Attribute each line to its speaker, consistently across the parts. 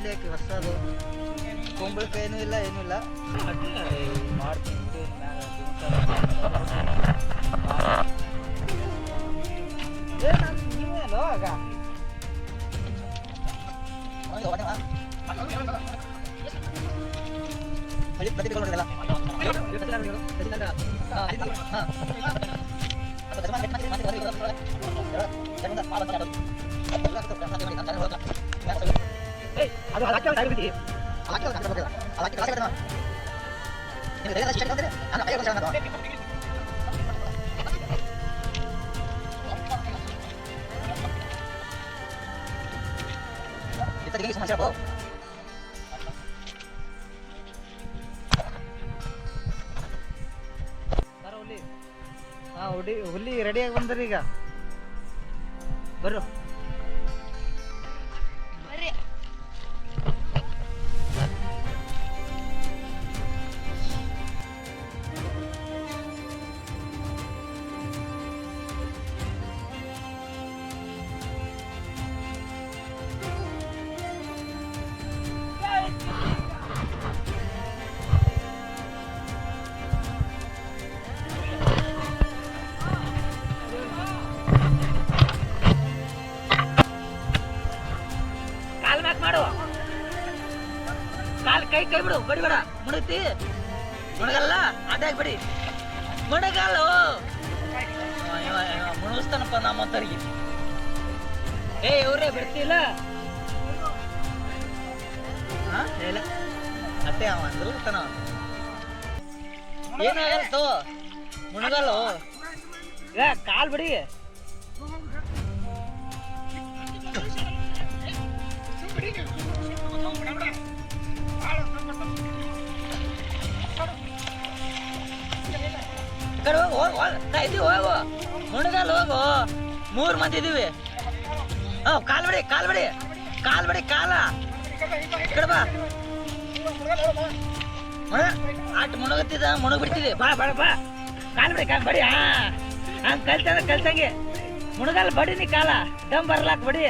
Speaker 1: ಎಲ್ಲಿ ಹಾಕಿ ಹೊಸದು ಕುಂಬಳಕಾಯಿ ಏನೂ ಇಲ್ಲ ಏನೂ ಇಲ್ಲ ಮಾಡ್ತೀನಿ ನೀವೇನೋ ಆಗ ಹುಲಿ ರೆಡಿಯಾಗಿ ಬಂದ್ರಿ ಈಗ ಬರ್ರು ಕೈ ಕೈ ಬಿಡು ಬಡಿಬೇಡ ಮುಣಗ್ತಿ ಮುಣಗಲ್ಲ ಅದಾಗ ಬಿಡಿ ಮುಣಗಲ್ಲ ಮುಣಗಿಸ್ತಾನಪ್ಪ ನಮ್ಮಂತರಿಗೆ ಇವ್ರೇ ಬಿಡ್ತಿಲ್ಲ ಇಲ್ಲ ಅತ್ತೆ ಅವ ಅಂದ್ರತಾನ ಏನಾಗಲ್ತು ಮುಣಗಲ್ಲ ಕಾಲ್ ಬಿಡಿ ಹೋಗು ಮುಣಗಲ್ ಹೋಗು 3 ಮಂದಿ ಇದೀವಿ ಕಾಲ್ ಬಿಡಿ ಕಾಲ್ ಬಿಡಿ ಕಾಲ್ ಬಿಡಿ ಕಾಲ ಕಡೆ ಬಾ ಆಟ ಮುಣಗತ್ತಿದ ಮುಣಗ್ ಬಿಡ್ತಿದ್ವಿ ಬಾ ಬಾ ಬಾ ಕಾಲ್ ಬಿಡಿ ಕಾಲ್ ಬಡಿ ಹಂಗ ಕಲ್ತಂದ್ರೆ ಕಲ್ತಂಗೆ ಮುಣಗಲ್ ಬಡಿ ನೀ ಕಾಲ ದಮ್ ಬರ್ಲಾಕ್ ಬಡಿ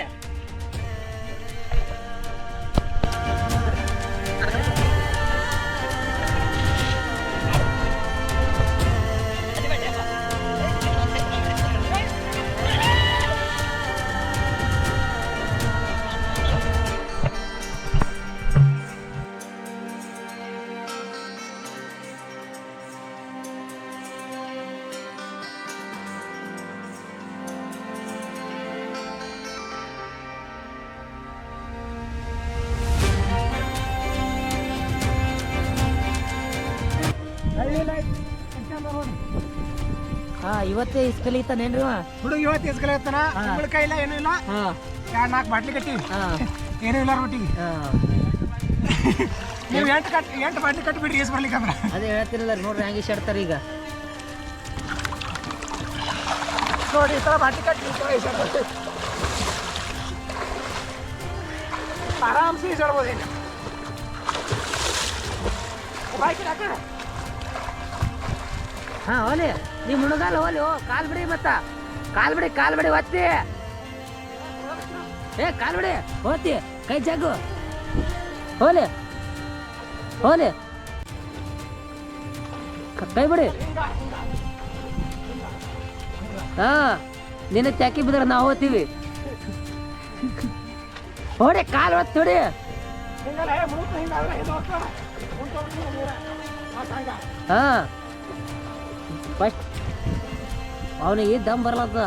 Speaker 1: ಇವತ್ತೇ ಇಸ್ಕಲಿತಾನೇನ್ರಿ
Speaker 2: ಹುಡುಗ ಇವತ್ತು ಇಸ್ಕಲಿತಾನ ಕುಂಬಳಕಾಯಿ ಇಲ್ಲ ಏನೂ ಇಲ್ಲ 4 ಬಾಟ್ಲಿ ಕಟ್ಟಿವಿ ಏನೂ ಇಲ್ಲ ರೊಟ್ಟಿಗೆ ನೀವು 8 ಬಾಟ್ಲಿ ಕಟ್ಟಿ ಬಿಡ್ರಿ ಏಸ್ ಬರ್ಲಿಕ್ಕಂದ್ರ
Speaker 1: ಅದೇ ಹೇಳ್ತಿರಲ್ಲ ನೋಡ್ರಿ ಹಂಗೆ ಇಷ್ಟಾಡ್ತಾರೆ ಈಗ
Speaker 2: ನೋಡಿ ಈ ಥರ ಬಾಟ್ಲಿ ಕಟ್ಟಿ ಆರಾಮ್ಸಿ ಇಸಾಡ್ಬೋದು ಈಗ
Speaker 1: ಓಲಿ ನೀ ಮುಣಗಲ್ಲ ಹೋಲಿ ಕಾಲ್ ಬಿಡಿ ಮತ್ತ ಕಾಲ್ ಬಿಡಿ ಒತ್ತಿ ಕಾಲ್ ಬಿಡಿ ಹೋತಿ ಕೈ ಜಗ್ಗು ಹೋಲಿ ಕೈ ಬಿಡಿ ನಿನ್ನ ತ್ಯಾಕಿ ಬಿದ್ರೆ ನಾವು ಹೋಗ್ತೀವಿ ಹೊಡಿ ಕಾಲ್ ಒತ್ತಿ ಹೊಡಿ ಫಸ್ಟ್ ಅವನಿಗೆ ದಮ್ ಬರ್ಲತ್ತ